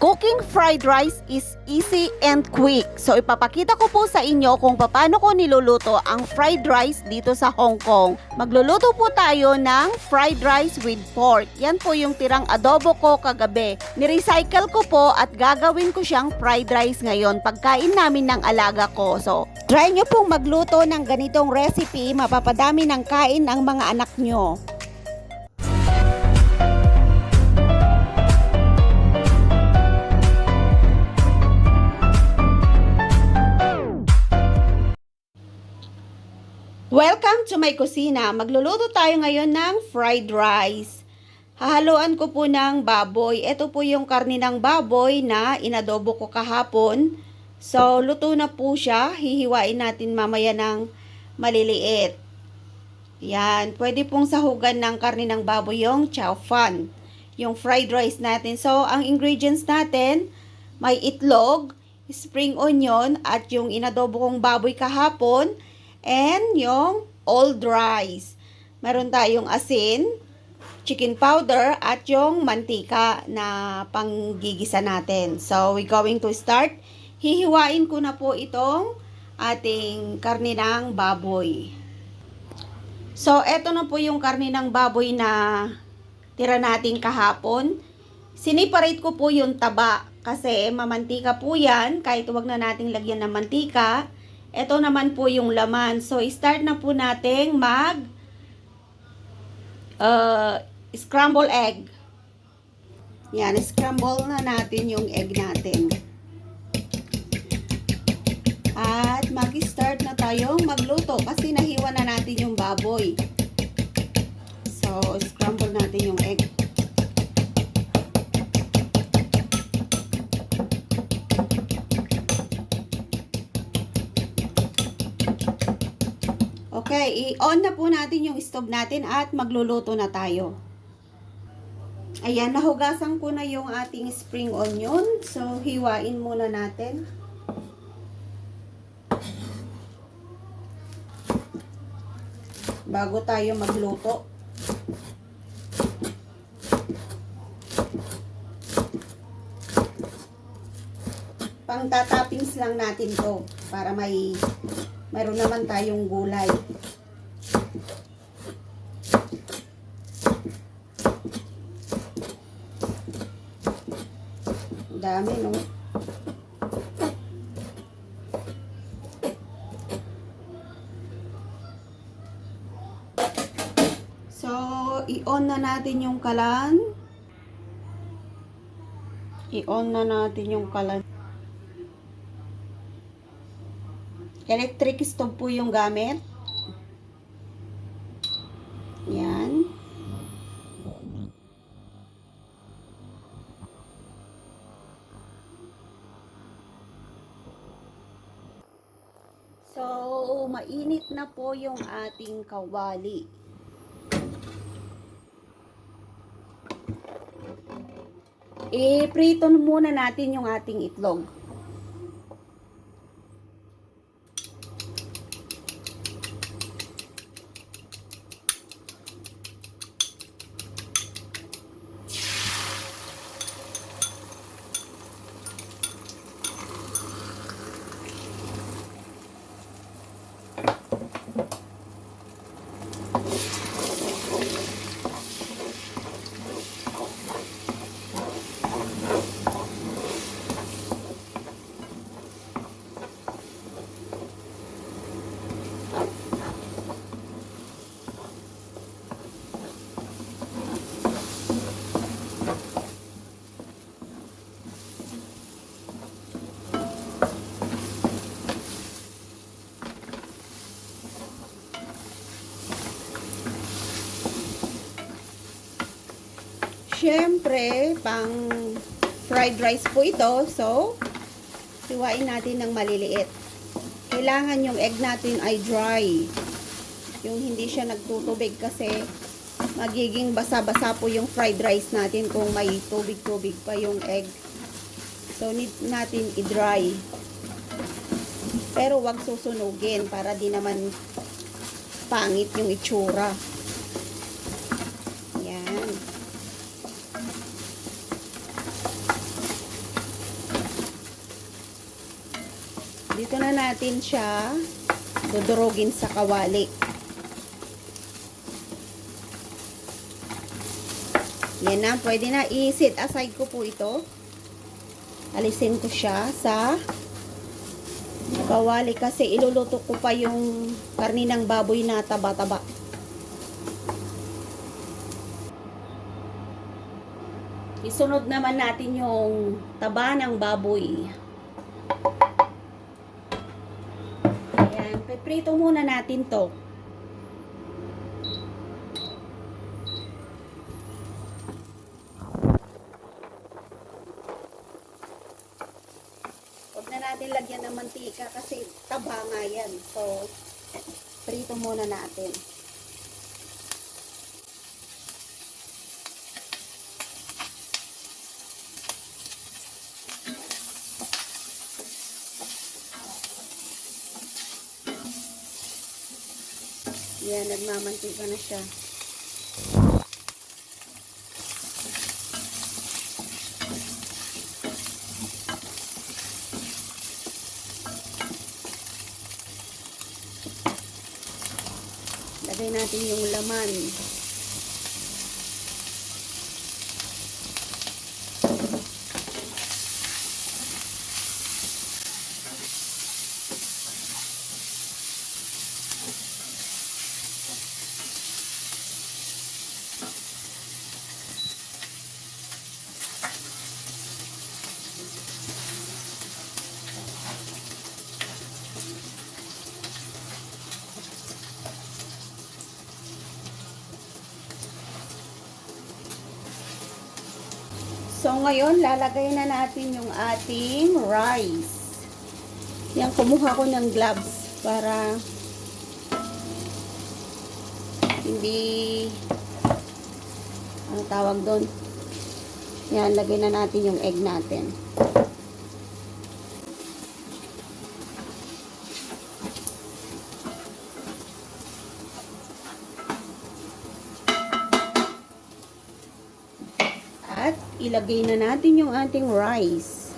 Cooking fried rice is easy and quick. So ipapakita ko po sa inyo kung paano ko niluluto ang fried rice dito sa Hong Kong. Magluluto po tayo ng fried rice with pork. Yan po yung tirang adobo ko kagabi. Nirecycle ko po at gagawin ko siyang fried rice ngayon pagkain namin ng alaga ko. So try nyo pong magluto ng ganitong recipe, mapapadami ng kain ang mga anak nyo. Welcome to my kusina. Magluluto tayo ngayon ng fried rice. Hahaluan ko po ng baboy. Ito po yung karni ng baboy na inadobo ko kahapon. So, luto na po siya. Hihiwain natin mamaya ng maliliit. Yan. Pwede pong sahugan ng karni ng baboy yung chow fan. Yung fried rice natin. So, ang ingredients natin, may itlog, spring onion, at yung inadobo kong baboy kahapon, and yung old rice. Meron tayong asin, chicken powder, at yung mantika na panggigisa natin. So, we're going to start. Hihiwain ko na po itong ating karne ng baboy. So, eto na po yung karne ng baboy na tira natin kahapon. Siniparate ko po yung taba kasi mamantika po yan. Kahit huwag na nating lagyan ng mantika. Ito naman po yung laman. So, start na po nating scramble egg. Yan, scramble na natin yung egg natin. At mag-start na tayong magluto kasi nahiwa na natin yung baboy. So, scramble natin yung egg. Okay, i-on na po natin yung stove natin at magluluto na tayo. Ayan, nahugasan ko na yung ating spring onion. So, hiwain muna natin. Bago tayo magluto. Pang tatappings lang natin to para mayroon naman tayong gulay. Dami, no? So, i-on na natin yung kalan. I-on na natin yung kalan. Electric stove po yung gamit. Yan. So, mainit na po yung ating kawali. I-prito muna natin yung ating itlog. Siyempre, pang fried rice po ito. So, hiwain natin ng maliliit. Kailangan yung egg natin ay dry. Yung hindi siya nagtutubig kasi magiging basa-basa po yung fried rice natin kung may tubig-tubig pa yung egg. So, need natin i-dry. Pero wag susunugin para di naman pangit yung itsura. Yan. Dito na natin siya dudurugin sa kawali. Yan na, pwede na. I-set aside ko po ito. Alisin ko siya sa kawali kasi iluluto ko pa yung karni ng baboy na taba-taba. Isunod naman natin yung taba ng baboy. Ayan, piprito muna natin to. Huwag na natin lagyan ng mantika kasi taba nga yan. So, prito muna natin. Yan, nagmamantika na siya. Lagay natin yung laman. So, ngayon, lalagay na natin yung ating rice. Yan, kumuha ko ng gloves para hindi, ano tawag doon? Yan, lagay na natin yung egg natin. At ilagay na natin yung ating rice.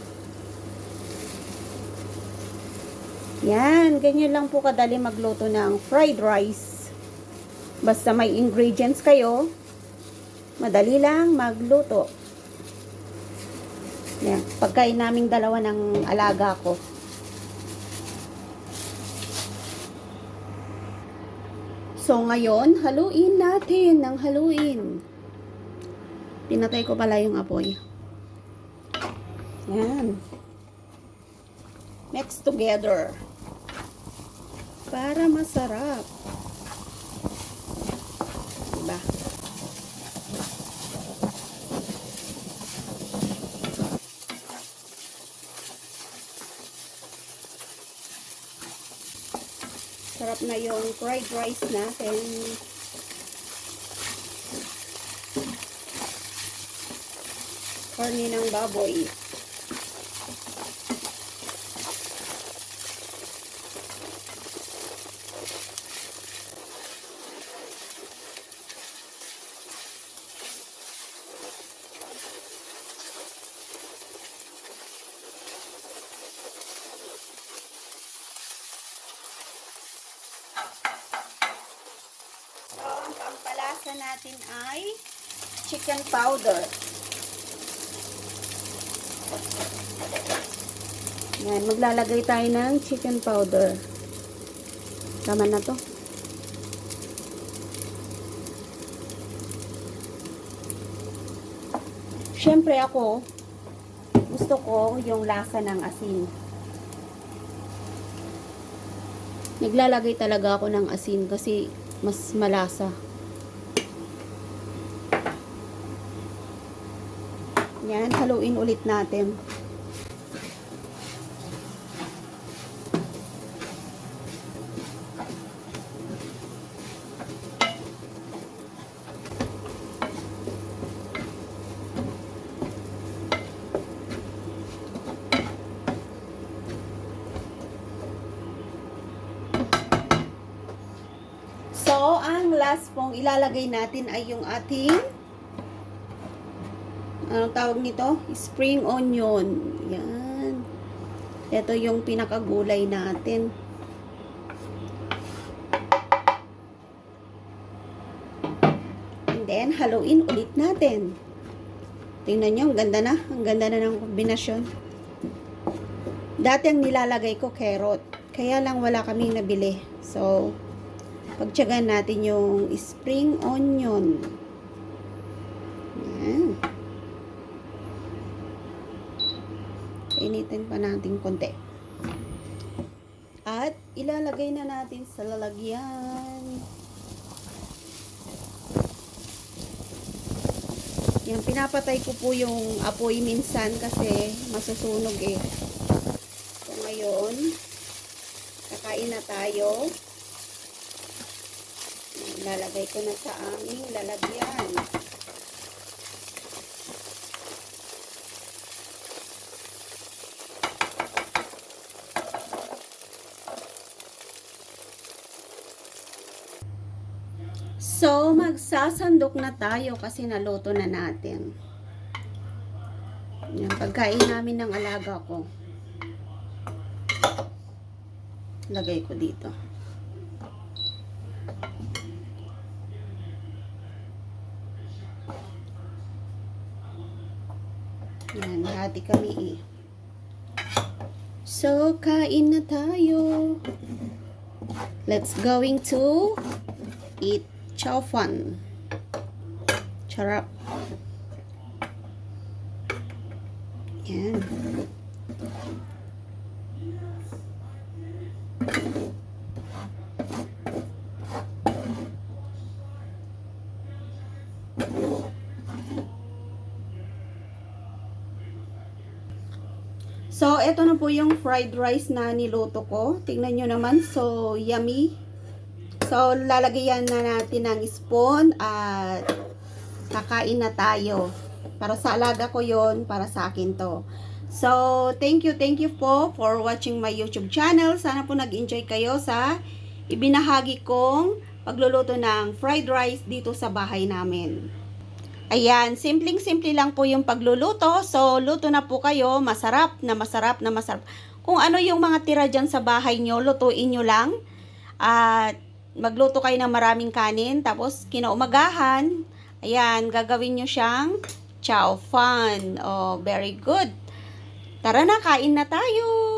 Yan, ganyan lang po kadali magluto ng fried rice. Basta may ingredients kayo, madali lang magluto. Yan, pagkain naming dalawa ng alaga ko. So ngayon, haluin natin ng haluin. Pinatay ko pala yung apoy. Yan. Mix together. Para masarap. Diba? Sarap na yung fried rice natin. Karni ng baboy. So, ang pampalasa natin ay chicken powder. Yan, maglalagay tayo ng chicken powder. Tama na to. Siyempre ako, gusto ko yung lasa ng asin. Naglalagay talaga ako ng asin kasi mas malasa. Yan, haluin ulit natin. So, ang last pong ilalagay natin ay yung ating anong tawag nito? Spring onion. Yan. Ito yung pinakagulay natin. And then, haluin ulit natin. Tingnan nyo, ang ganda na. Ang ganda na ng kombinasyon. Dati ang nilalagay ko carrot. Kaya lang wala kaming nabili. So, pagtiyagan natin yung spring onion. Yan. Initin pa natin konti. At ilalagay na natin sa lalagyan. Yan, pinapatay ko po yung apoy minsan kasi masusunog eh. So ngayon, kakain na tayo. Lalagay ko na sa aming lalagyan. So, magsasandok na tayo kasi naluto na natin. Yan, pagkain namin ng alaga ko. Lagay ko dito. Yan, hati kami eh. So, kain na tayo. Let's going to eat chow fan. Charap. Yan. So, ito na po yung fried rice na niluto ko. Tingnan nyo naman. So, yummy. So, lalagyan na natin ng spoon at kakain na tayo. Para sa alaga ko yon, para sa akin to. So, thank you po for watching my YouTube channel. Sana po nag-enjoy kayo sa ibinahagi kong pagluluto ng fried rice dito sa bahay namin. Ayan, simpleng-simple lang po yung pagluluto. So, luto na po kayo. Masarap na masarap na masarap. Kung ano yung mga tira dyan sa bahay nyo, lutuin nyo lang. At magluto kayo ng maraming kanin. Tapos, kinaumagahan, ayan, gagawin nyo siyang chow fan. Oh, very good. Tara na, kain na tayo.